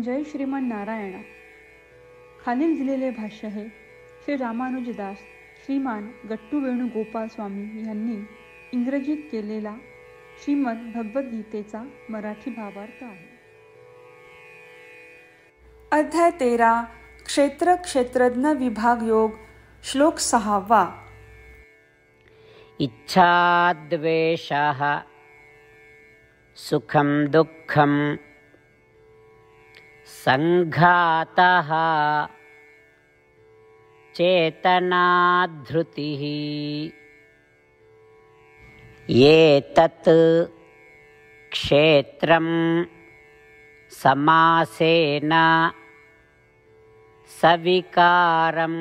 जय श्रीमन नारायणा. खालील दिलेले भाष्य हे श्री रामानुजदास श्रीमान गट्टू वेणुगोपाल स्वामी यांनी इंग्रजीत केलेला श्रीमद भगवद्गीतेचा मराठी भावार्थ आहे. अध्याय 13 क्षेत्र क्षेत्रज्ञ विभाग योग. श्लोक 6. इच्छाद्वेषः सुखं दुःखं संघातः चेतनाधृतिः एतत् क्षेत्रं समासेन सविकारं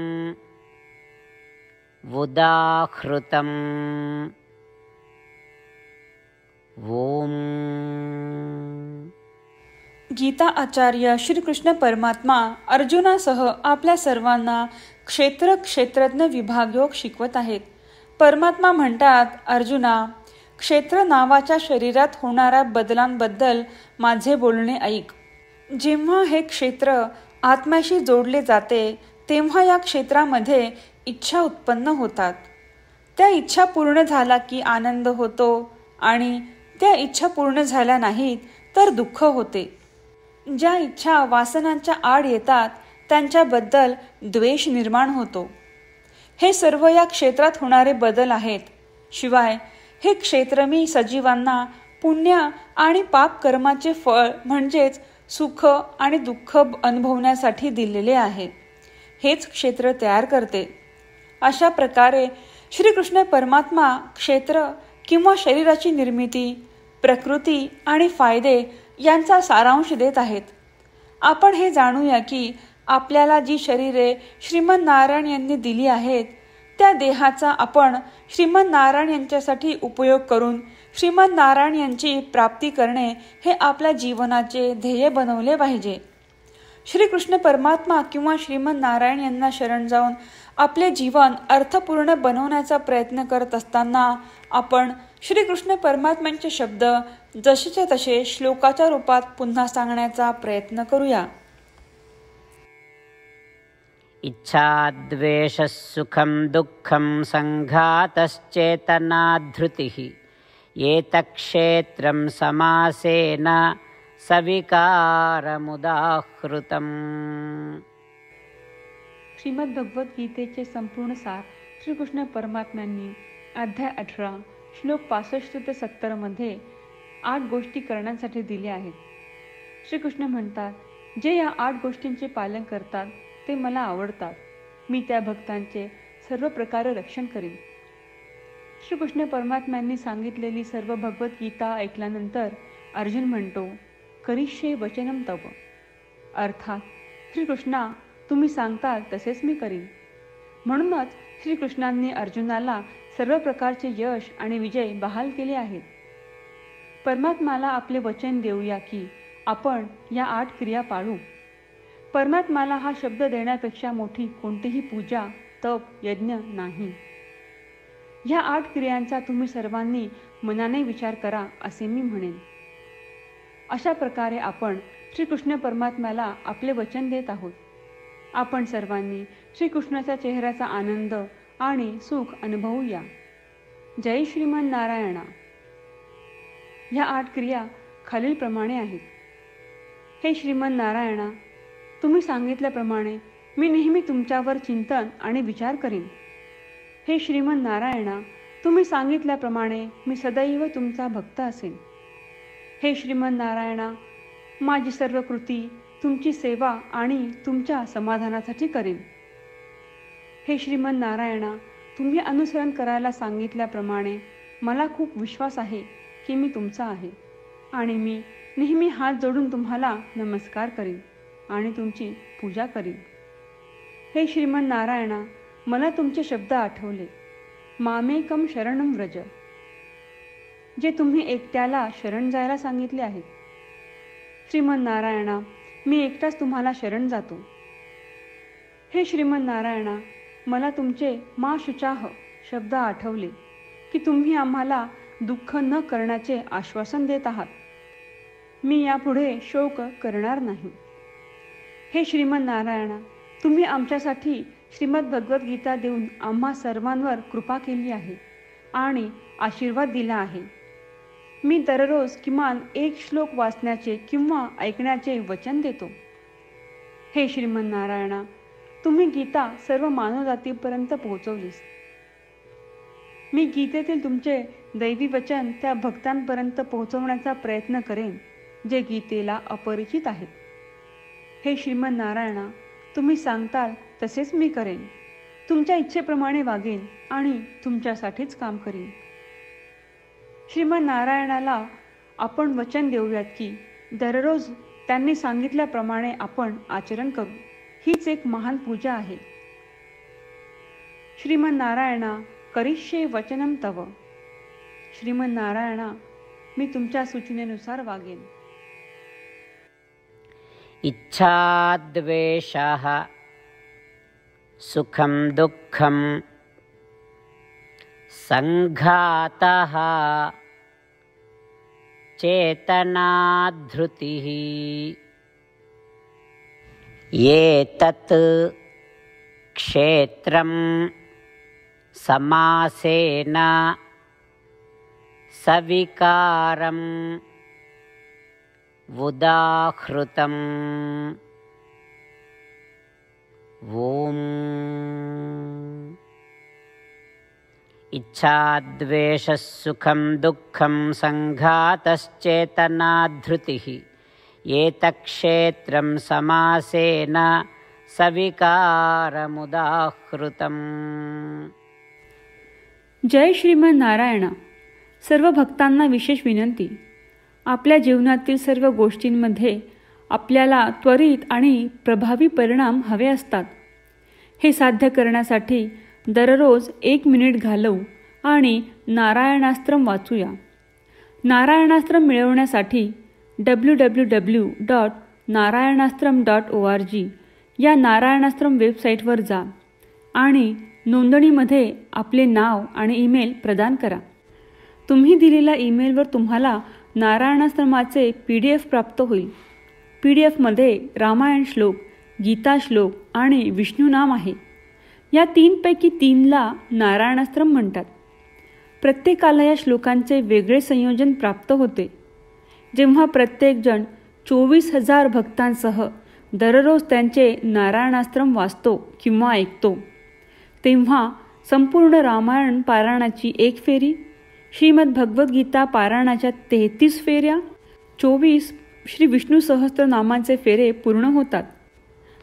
उदाहृतम्. ओम. गीता आचार्य श्रीकृष्ण परमात्मा अर्जुनासह आपल्या सर्वांना क्षेत्र क्षेत्रज्ञ विभाग योग शिकवत आहेत. परमात्मा म्हणतात, अर्जुना, क्षेत्र नावाच्या शरीरात होणाऱ्या बदलांबद्दल माझे बोलणे ऐक. जेव्हा हे क्षेत्र आत्म्याशी जोडले जाते तेव्हा या क्षेत्रामध्ये इच्छा उत्पन्न होतात. त्या इच्छा पूर्ण झाला की आनंद होतो आणि त्या इच्छा पूर्ण झाल्या नाहीत तर दुःख होते. ज्या इच्छा वासनांच्या आड येतात त्यांच्याबद्दल द्वेष निर्माण होतो. हे सर्व या क्षेत्रात होणारे बदल आहेत. शिवाय हे क्षेत्र मी सजीवांना पुण्य आणि पाप कर्माचे फळ म्हणजेच सुख आणि दुःख अनुभवण्यासाठी दिलेले आहे. हेच क्षेत्र तयार करते. अशा प्रकारे श्रीकृष्ण परमात्मा क्षेत्र किंवा शरीराची निर्मिती, प्रकृती आणि फायदे यांचा सारांश देत आहेत. आपण हे जाणूया की आपल्याला जी शरीरे श्रीमन नारायण यांनी दिली आहेत त्या देहाचा आपण श्रीमन नारायण यांच्यासाठी उपयोग करून श्रीमन नारायण यांची प्राप्ती करणे हे आपल्या जीवनाचे ध्येय बनवले पाहिजे. श्रीकृष्ण परमात्मा किंवा श्रीमन नारायण यांना शरण जाऊन आपले जीवन अर्थपूर्ण बनवण्याचा प्रयत्न करत असताना आपण श्रीकृष्ण परमात्म्यांचे शब्द जसेच्या तसे श्लोकाच्या रूपात पुन्हा सांगण्याचा प्रयत्न करूया. इच्छाद्वेषः सुखं दुःखं संघातश्चेतनाधृतिः एतत्क्षेत्रं समासेन सविकारमुदाहृतम्. श्रीमद भगवद्गीतेचे संपूर्ण सार श्रीकृष्ण परमात्म्यांनी अध्याय 18 श्लोक 65 ते 70 मध्ये 8 गोष्टी करण्यासाठी दिल्या आहेत. श्रीकृष्ण म्हणतात, जे या 8 गोष्टींचे पालन करतात ते मला आवडतात. मी त्या भक्तांचे सर्व प्रकारे रक्षण करीन. श्रीकृष्ण परमात्म्यांनी सांगितलेली सर्व भगवद्गीता ऐकल्यानंतर अर्जुन म्हणतो, करिष्ये वचनम तव. अर्थात श्रीकृष्णा, तुम्ही सांगताल तसेच मी करीन. म्हणूनच श्रीकृष्णांनी अर्जुनाला सर्व प्रकारचे यश आणि विजय बहाल केले आहेत. परमात्म्याला आपले वचन देऊया की आपण या 8 क्रिया पाळू. परमात्म्याला हा शब्द देण्यापेक्षा मोठी कोणतीही पूजा, तप, यज्ञ नाही. या 8 क्रियांचा तुम्ही सर्वांनी मनाने विचार करा असे मी म्हणेन. अशा प्रकारे आपण श्रीकृष्ण परमात्म्याला आपले वचन देत आहोत. आपण सर्वांनी श्रीकृष्णाच्या चेहऱ्याचा आनंद आणि सुख अनुभवूया. जय श्रीमन नारायणा. या 8 क्रिया खालीलप्रमाणे आहेत. हे श्रीमन नारायणा, तुम्ही सांगितल्याप्रमाणे मी नेहमी तुमच्यावर चिंतन आणि विचार करीन. हे श्रीमन नारायणा, तुम्ही सांगितल्याप्रमाणे मी सदैव तुमचा भक्त असेन. हे श्रीमन नारायणा, माझी सर्व कृती तुमची सेवा आणि तुमच्या समाधानासाठी करीन. हे श्रीमन नारायणा, तुम्ही अनुसरण करायला सांगितल्याप्रमाणे मला खूप विश्वास आहे की मी तुमचा आहे आणि मी नेहमी हात जोडून तुम्हाला नमस्कार करीन आणि तुमची पूजा करीन. हे श्रीमन नारायणा, मला तुमचे शब्द आठवले. मामेकम शरणम व्रज, जे तुम्ही एकट्याला शरण जायला सांगितले आहेत. श्रीमन नारायणा, मी एकटाच तुम्हाला शरण जातो. हे श्रीमन नारायणा, मला तुमचे मा शुचाह शब्द आठवले की तुम्ही आम्हाला दुःख न करण्याचे आश्वासन देत आहात. मी यापुढे शोक करणार नाही. हे श्रीमन नारायणा, तुम्ही आमच्यासाठी श्रीमद भगवद्गीता देऊन आम्हा सर्वांवर कृपा केली आहे आणि आशीर्वाद दिला आहे. मी दररोज किमान 1 श्लोक वाचण्याचे किंवा ऐकण्याचे वचन देतो. हे श्रीमन नारायणा, तुम्ही गीता सर्व मानवजातीपर्यंत पोहोचवलीस. मी गीतेतील तुमचे दैवी वचन त्या भक्तांपर्यंत पोहोचवण्याचा प्रयत्न करेन जे गीतेला अपरिचित आहेत. हे श्रीमन नारायणा, तुम्ही सांगताल तसेच मी करेन. तुमच्या इच्छेप्रमाणे वागेन आणि तुमच्यासाठीच काम करीन. श्रीमन नारायणाला आपण वचन देऊयात की दररोज त्यांनी सांगितल्याप्रमाणे आपण आचरण करू. हीच एक महान पूजा आहे. श्रीमन नारायणा, करिष्ये वचनम तव. श्रीमन नारायणा, मी तुमच्या सूचनेनुसार वागेन. इच्छाद्वेषः सुखं दुःखं संघातः चेतनाधृतिः एतत् क्षेत्रं समासेन सविकारम् उदाहृतम्. ओम. इच्छाद्वेषः सुखं दुःखं संघातश्चेतनाधृतिः एतत्क्षेत्रं समासेन सविकारमुदाहृतम्. जय श्रीमन नारायणा. सर्व भक्तांना विशेष विनंती. आपल्या जीवनातील सर्व गोष्टींमध्ये आपल्याला त्वरित आणि प्रभावी परिणाम हवे असतात. हे साध्य करण्यासाठी दररोज 1 मिनिट घालवू आणि नारायणास्त्रम वाचूया. नारायणास्त्रम मिळवण्यासाठी www.narayanaastram.org या नारायणास्त्रम वेबसाईटवर जा आणि नोंदणीमध्ये आपले नाव आणि ईमेल प्रदान करा. तुम्ही दिलेल्या ईमेलवर तुम्हाला नारायणाश्रमाचे PDF प्राप्त होईल. PDFमध्ये रामायण श्लोक, गीता श्लोक आणि विष्णू नाम आहे. या 3 पैकी 3ला नारायणाश्रम म्हणतात. प्रत्येकाला या श्लोकांचे वेगळे संयोजन प्राप्त होते. जेव्हा प्रत्येकजण 24,000 भक्तांसह दररोज त्यांचे नारायणाश्रम वाचतो किंवा ऐकतो, तेव्हा संपूर्ण रामायण पारायणाची 1 फेरी, श्रीमद भगवद्गीता पारायणाच्या 33 फेऱ्या, 24 श्री विष्णू सहस्त्रनामांचे फेरे पूर्ण होतात.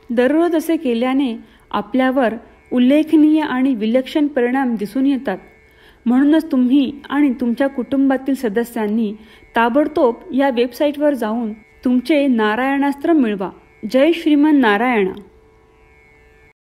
दररोज असे केल्याने आपल्यावर उल्लेखनीय आणि विलक्षण परिणाम दिसून येतात. म्हणूनच तुम्ही आणि तुमच्या कुटुंबातील सदस्यांनी ताबडतोब या वेबसाईटवर जाऊन तुमचे नारायणास्त्र मिळवा. जय श्रीमन नारायणा.